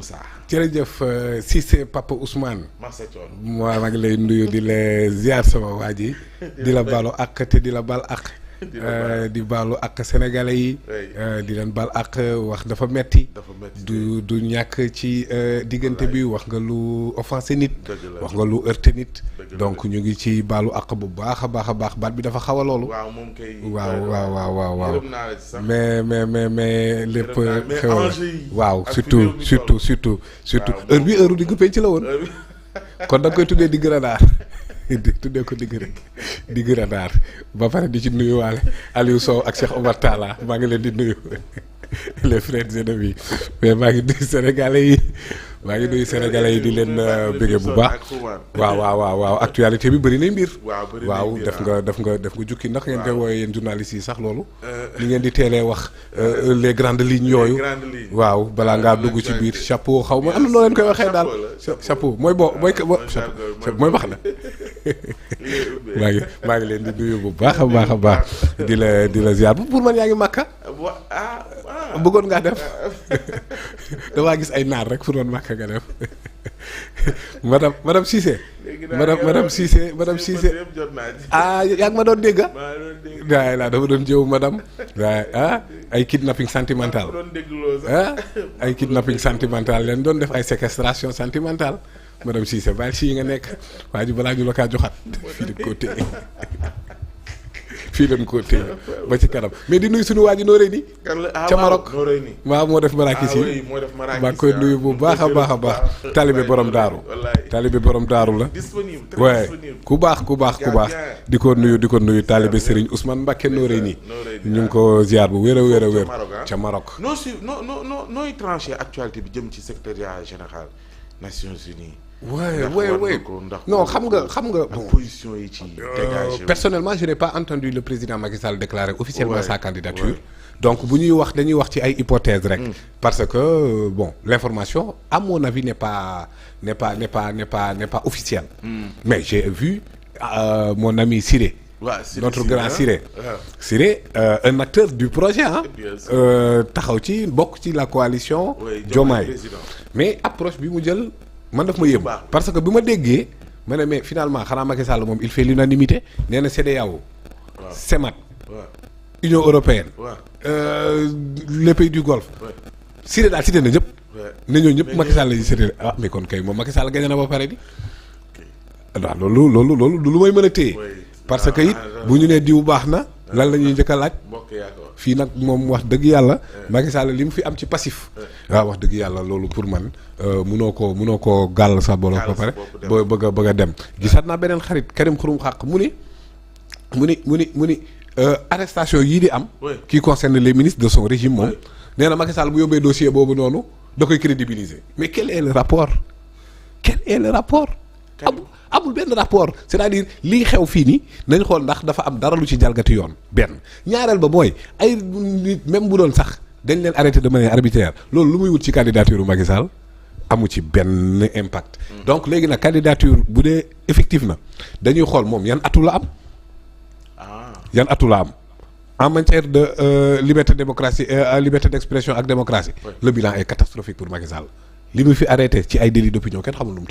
Moussa. jërëjëf Cissé Papa Ousmane. Massa Thion. maa ngi lay nuyu di la ziar sama waa ji. di la baalu ak te di la bal ak. di baalu ak sénégalais yi. di leen bal ak wax dafa metti. du ñàkk ci diggante bi wax nga lu offensé nit. wax nga lu heurté nit. donc ñu ngi ci baalu ak bu baax a baax baat bi dafa xaw a loolu. waaw moom kay. waaw mais lépp. xew waaw surtout heure bi heure diggu penc la woon. kon da nga koy tuddee digg radar tuddee ko digg radar ba pare di ci nuyuwaale Aliou Sow ak Cheikh Omar Talla maa ngi leen di nuyu les frères et amis mais maa ngi nuyu sénégalais yi di leen bëgge bu baax. waaw actualité bi bëri na mbir. waaw def nga jukki ndax ngeen koy wooyee yéen journalistes yi sax loolu. li ngeen di teelee wax les grandes lignes yooyu. waaw balaa ngaa dugg ci biir chapeau xaw ma am na noo leen koy waxee daal. chapeau mooy mooy bax na. maa ngi leen di nuyu bu baax a baax di la ziar pour man yaa ngi màkka. bëggoon ngaa def damaa gis ay naar rek pour man màkka nga def madame Cissé. madame Cissé yaa ngi ma doon dégg. waaye laa dafa doon jëw madame. waaye ay kidnapping sentimental. ay kidnapping sentimental leen doon def ay séquestration sentimentale madame Cissé bàyyi si yi nga nekk waa ji balaa ñu la kaa joxaat fii lañ ko téye ba ci kanam mais di nuyu suñu waa ji Noreyni ca Maroc waaw moo def marakis yi maa ngi koy nuyu bu baax a baax talibé borom daaru la waaye ku baax di ko nuyu talibé Serigne Ousmane Mbacké Noreyni ñu ngi ko ziar bu wér a wér ca Maroc. nooy tranché actualité bi jëm ci secrétariat général Nations Unies. Ouais. Non, bon, position yi ci dégagé. Personnellement, je n'ai pas entendu le président Macky Sall déclarer officiellement sa candidature. Donc bu ñuy wax dañuy wax ci ay hypothèses rek. Parce que bon, l'information à mon avis n'est pas officielle. Mais j'ai vu mon ami Siré. Notre grand Siré. Siré, un acteur du projet taxaw ci bokk ci la coalition Diomaye. Mais approche bi mu jël man daf ma yëm parce que bi ma déggee ma ne mais finalement xanaa Macky Sall moom il fait l'unanimité nee na CEDEAO CEMAT Union européenne les pays du Golfe Siré daal cité na ñëpp ne ñoo ñëpp Macky Sall la ñu cité mais kon kay moom Macky Sall gagné na ba pare di waaw loolu du lu may mën a téye parce que it bu ñu nee diw baax na lan la ñuy njëkk a laaj fii nag moom wax dëgg yàlla Macky Sall li mu fi am ci passif waaw wax dëgg yàlla loolu pour man munoo ko gàll sa borom ba pare bëgg a dem gisaat naa beneen xarit Karim Xurum Xaq mu ni arrestation yii di am qui concerne les ministres de son régime moom nee na Macky Sall bu yóbbee dossier boobu noonu da koy crédibiliser mais quel est le rapport amul benn rapport c'est-à-dire lii xew fii nii nañ xool ndax dafa am dara lu ci jalgati yoon benn ñaareel ba mooy ay nit même bu doon sax dañ leen arrêté de manière arbitraire loolu lu muy wut ci candidature Macky Sall amu ci benn impact. Donc léegi nag candidature bu dee effective na dañuy xool moom yan atu la am en matière de liberté démocratie liberté d'expression ak démocratie le bilan est catastrophique pour Macky Sall li mu fi arrêté ci ay délits d'opinion kenn xamul lu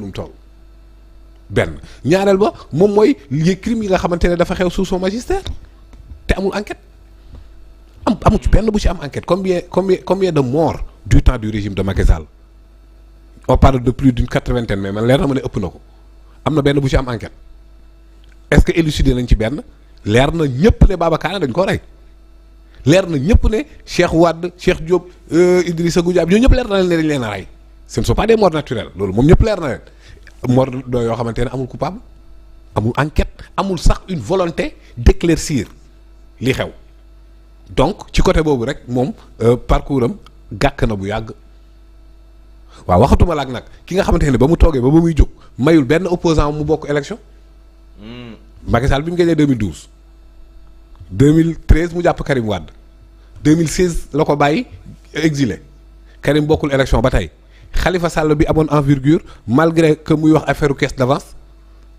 mu toll benn ñaareel ba moom mooy les crimes yi nga xamante ne dafa xew sous son magistère te amul enquête amul ci benn bu ci am enquête combien de morts du temps du régime de Macky Sall on parle de plus d'une 80aine mais man leer na ma ne ëpp na ko am na benn bu ci am enquête est-ce que élucidé nañ ci benn leer na ñëpp ne Babacar dañ ko rey leer na ñëpp ne Cheikh Wade Cheikh Diop Idrissa Goudiaby ñoo ñëpp leer na leen ne dañ leen a rey ce ne sont pas des morts naturelles loolu moom ñëpp leer na leen mort doo yoo xamante ne amul coupable amul enquête amul sax une volonté d'éclaircir li xew donc ci côté boobu rek moom parcours am gàkk na bu yàgg waaw waxatuma la ak nag ki nga xamante ne ba mu toogee ba muy jóg mayul benn opposant mu bokk élection Macky Sall bi mu gagné 2012 2013 mu jàpp Karim Wade 2016 la ko bàyyi exilé Karim bokkul élection ba tey Khalifa Sall bi amoon envergure malgré que muy wax affaire caisse d'avance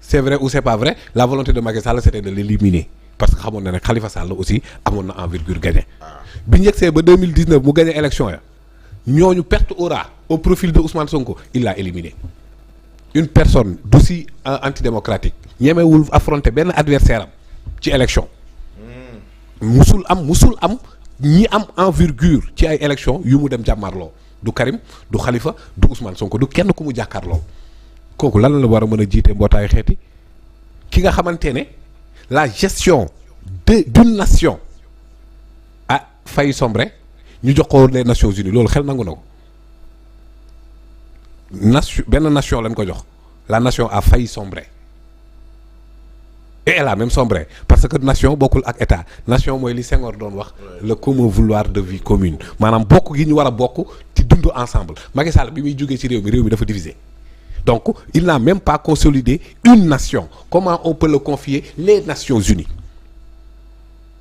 c'est vrai ou c'est pas vrai la volonté de Macky Sall c'était de l'éliminer parce que xamoon na ne Khalifa Sall aussi amoon na envergure gagné bi ñu yegsee ba 2019 mu gagné élection ya ñooñu perte aura au profil de Ousmane Sonko il l'a éliminé. Une personne d'aussi antidémocratique ñemewul affronter benn adversaire am ci élection musul am ñi am envergure ci ay élection yu mu dem jàmmarloo du Karim du Khalifa du Ousmane Sonko du kenn ku mu jàkkaarloo kooku lan la war a mën a jiite mbootaayu xeeti ki nga xamante ne la gestion d'une nation a failli sombrer ñu jox ko les Nations Unies loolu xel nangu na ko benn nation lañ ko jox la nation a failli sombrer et elle a même sombré parce que nation bokkul ak état nation mooy li Senghor doon wax le commun vouloir de vie commune maanaam bokk gi ñu war a bokk ci dund ensemble Macky Sall bi muy jógee ci réew mi dafa divisé donc il n'a même pas consolidé une nation comment on peut le confier les Nations Unies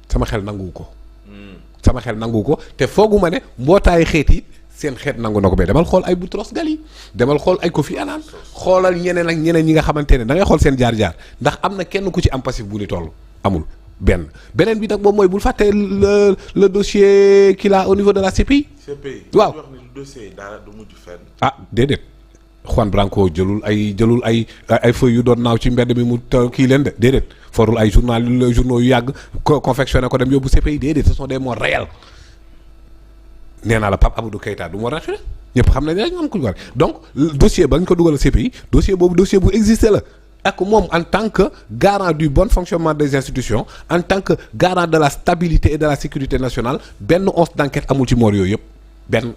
sama xel nanguwu ko te fooguma ne mbootaayu xeet yi seen xeet nangu na ko ba demal xool ay Boutros Ghali demal xool ay Kofi Annan xoolal ñeneen ak ñeneen ñi nga xamante ne da ngay xool seen jaar-jaar ndax am na kenn ku ci am passif bu ni toll amul beneen bi nag moom mooy bul fàtte le dossier qu'il a au niveau de la CPI. waaw wax ni dossier dara du mujj fenn. ah déedéet Juan Branco jëlul ay feuilles yu doon naaw ci mbedd mi mu kii leen de déedéet forul ay journaux yu yàgg confectionné ko dem yóbbu CPI déedéet ce sont des morts réels. nee naa la Pape Amadou Keïta du moo raxé ñëpp xam nañ rek ñu am ku ñu war donc dossier ba ñu ko dugal CPI dossier boobu dossier bu existé la ak moom en tant que garant du bon fonctionnement des institutions en tant que garant de la stabilité et de la sécurité nationale benn once d'enquête amul ci moor yooyu yëpp benn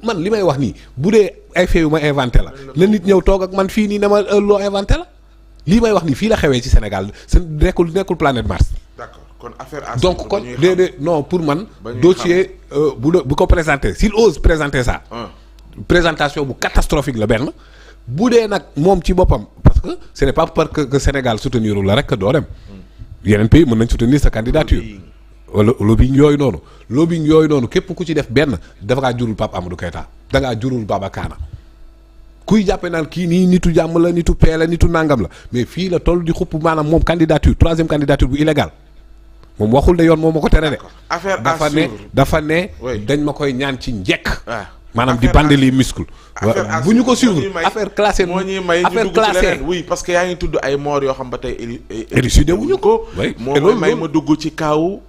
man li may wax nii bu dee ay fait yu ma inventé la nit ñëw toog ak man fii nii ne ma loo inventé la lii may wax nii fii la xewee ci Sénégal nekkul planète Mars. D'accord. Kon affaire donc kon déedéet non pour man dossier bu ko présenté s'il ose présenter ça présentation bu catastrophique la benn bu dee nag moom ci boppam parce que ce n'est pas parce que Sénégal soutenir la rek doo dem yeneen pays mën nañ soutenir sa candidature wala lobbying yooyu noonu képp ku ci def benn dafa ngaa jurul Pape Amadou Keïta da ngaa jurul Baba Kaana kuy jàppe naan kii nii nitu jàmm la nitu paix la nitu nangam la mais fii la toll di xupp maanaam moom candidature troisième candidature bu illégal moom waxul de yoon moom ma ko tere de. affaire dafa ne dañ ma koy ñaan ci njëkk. maanaam di bande les muscles. bu ñu ko suivre affaire classée moo ñuy may ñu dugg ci leneen oui parce que yaa ngi tudd ay morts yoo xam ba tey élucidé wuñu ko. moo may ma dugg ci kaawu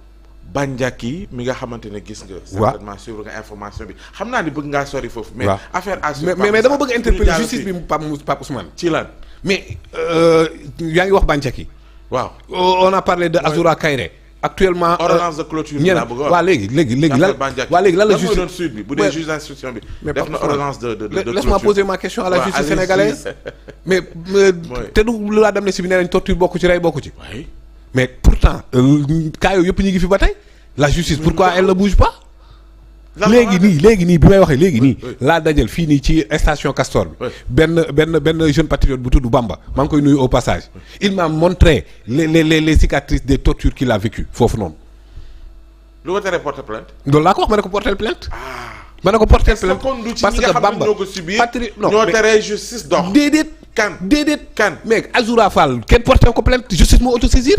Bandiaki mi nga xamante ne gis nga. certainement suivre nga information bi xam naa ni bëgg ngaa sori foofu. mais affaire mais dama bëgg interpeller justice bi Pape Ousmane. ci lan mais yaa ngi wax Bandiaki. waaw on a parlé de Azoura Kairé. actuellement ordonnance de clôture bi laa bëgg a wax waaw léegi lan la justice doon suite bi bu dee juge d'instruction bi def na ordonnance de clôture. laisse-moi poser ma question à la justice sénégalaise mais te du loi d'amnistie bi nee nañ torture bokku ci rey bokku ci mais pourtant cas yooyu yëpp ñu ngi fi ba tey la justice pourquoi elle ne bouge pas léegi nii bi may waxee léegi nii laa dajal fii nii ci station Castor bi benn jeune patriote bu tudd Bamba maa ngi koy nuyu au passage il m'a montré les cicatrices des tortures qu'il a vécues foofu noonu. lu ko teree porter plainte. loolu laa ko wax ma ne ko porter plainte. ma ne ko porter plainte parce que Bamba ñoo teree justice dox. déedéet mais Azoura Fall kenn porter ko plainte justice moo autosaisir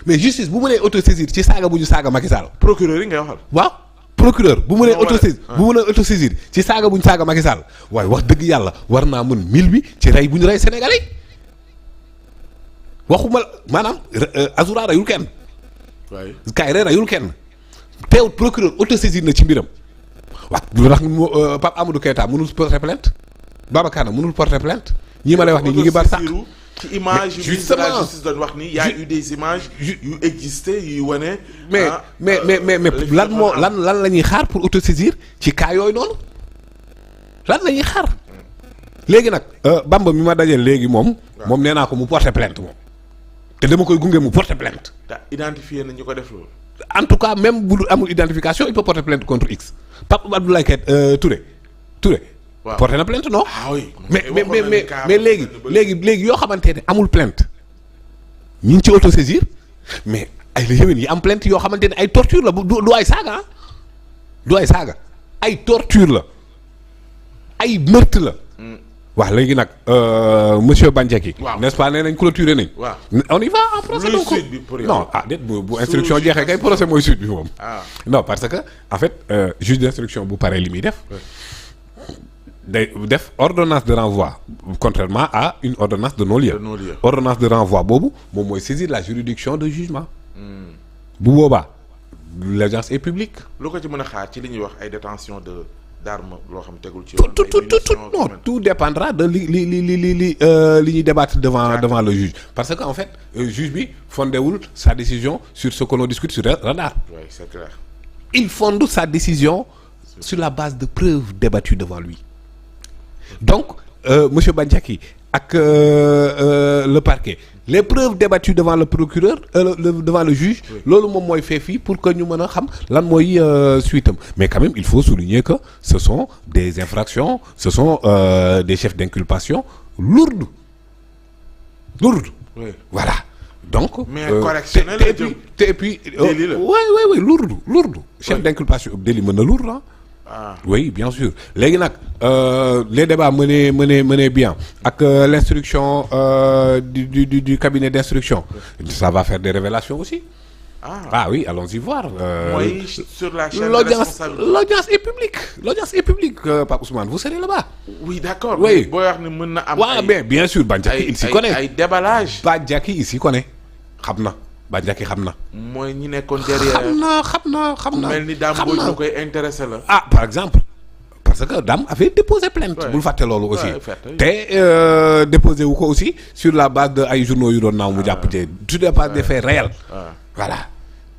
mais justice bu mënee autosaisir ci saaga bu ñu saaga Macky Sall. procureur yi ngay waxal. waaw. procureur bu mënee autosaisir ci saaga bu ñu saaga Macky Sall waaye wax dëgg yàlla war naa mën mil bi ci rey bu ñu rey Sénégalais waxuma maanaam Azoura reyul kenn. waaye Kairé reyul kenn teewut procureur autosaisir na ci mbiram waaw lu tax Pape Amadou Keïta mënul porter plainte Babacar mënul porter plainte ñii ma lay wax ni ñu ngi bar sàq ci image yu justement la justice doon wax ni y a eu des images yu existé yu wane. mais lan la ñuy xaar pour autosaisir ci cas yooyu noonu lan la ñuy xaar léegi nag Bamba mi ma dajeel léegi moom nee naa ko mu porter plainte moom te dama koy gunge mu porter plainte. te identifié na ñu ko def loolu. en tout cas même bu amul identification il peut porter plainte contre X Pape Abdoulaye Touré. waaw porté na plainte non. ah oui mais léegi yoo xamante ne amul plainte ñu ngi ci autosaisir mais ay la yéwén yi am plainte yoo xamante ne ay torture la du ay saaga ah du ay saaga ay torture la ay meurtre la. waaw léegi nag monsieur Bandiaki. waaw n'est-ce pas nee nañ clôturé nañ. waaw on y va en procès donc non déet bu instruction jeexee kay procès mooy suite bi moom. non parce que en fait juge d'instruction bu paree li muy def. day def ordonnance de renvoi contrairement à une ordonnance de non-lieu. Ordonnance de renvoi boobu moom mooy saisir la juridiction de jugement. bu boobaa l'audience est publique. lu ko ci mën a xaar ci li ñuy wax ay détention d'armes loo xam tegul ci non tout dépendra de li ñuy débattre devant le juge parce que en fait juge bi fondewul sa décision sur ce que l'on discute sur radar. Oui, c'est clair. Il fonde sa décision sur la base de preuves débattues devant lui. Donc monsieur Bandiaky ak le parquet les preuves débattues devant le procureur devant le juge loolu moom mooy fait fii pour que ñu mën a xam lan mooy suite am mais quand même il faut souligner que ce sont des infractions ce sont des chefs d'inculpation lourdes oui. Voilà donc mais correctionnel et puis oui lourd chef d'inculpation délit mën na lourd ah. Oui, bien sûr. Léegi nag les débats menés bien ak l'instruction du cabinet d'instruction ça va faire des révélations aussi. Ah oui, allons-y voir. Mooy sur la chaîne de responsabilité. L'audience est publique Pape Ousmane, vous serez là-bas. Oui, d'accord. Oui. Boo wax ni mën na am waaw mais bien sûr Bandiaky il s'y connaît. ay déballage. Bandiaky il s'y connaît. Xam na. Bandiaky xam na. mooy ñi nekkoon derrière. xam na. mel ni Dame Mbodj lu koy intéressé la. Ah par exemple parce que Dame avait déposé plainte. bul fàtte loolu aussi. te déposé wu ko aussi sur la base de ay journaux yu doon naaw mu jàpp te sur la base des faits réels. Voilà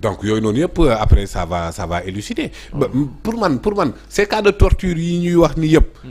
donc yooyu noonu yëpp après ça va élucider. pour man ces cas de torture yi ñuy wax ni yëpp.